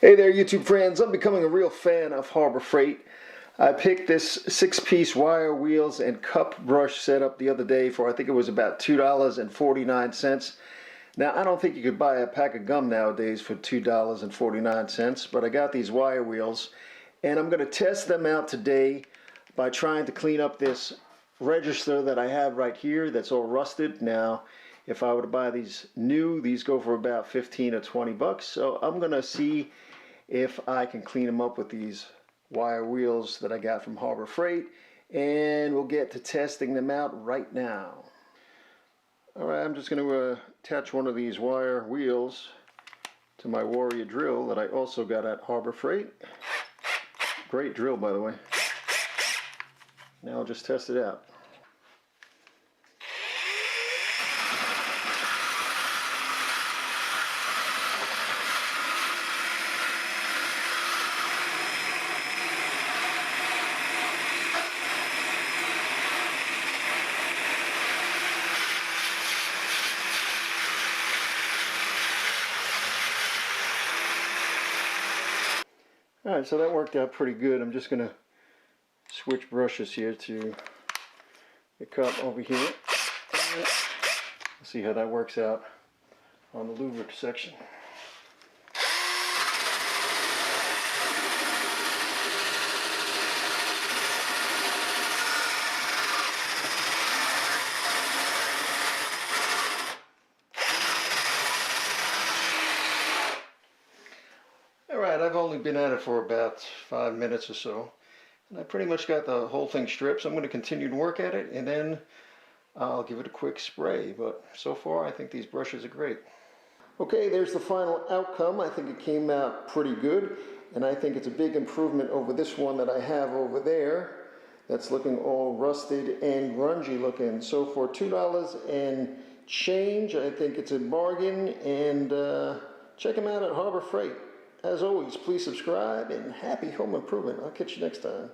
Hey there, YouTube friends. I'm becoming a real fan of Harbor Freight. I picked this 6-piece wire wheels and cup brush setup the other day for I think it was about $2.49. Now, I don't think you could buy a pack of gum nowadays for $2.49, but I got these wire wheels and I'm going to test them out today by trying to clean up this register that I have right here that's all rusted. Now, if I were to buy these new, these go for about 15 or 20 bucks. So I'm going to see if I can clean them up with these wire wheels that I got from Harbor Freight, and we'll get to testing them out right now. Alright, I'm just going to attach one of these wire wheels to my Warrior drill that I also got at Harbor Freight. Great drill, by the way. Now I'll just test it out. Alright, so that worked out pretty good. I'm just going to switch brushes here to the cup over here. Let's see how that works out on the lubricant section. Alright, I've only been at it for about 5 minutes or so, and I pretty much got the whole thing stripped, so I'm going to continue to work at it, and then I'll give it a quick spray. But so far, I think these brushes are great. Okay, there's the final outcome. I think it came out pretty good, and I think it's a big improvement over this one that I have over there that's looking all rusted and grungy looking. So for $2 and change, I think it's a bargain, and check them out at Harbor Freight. As always, please subscribe and happy home improvement. I'll catch you next time.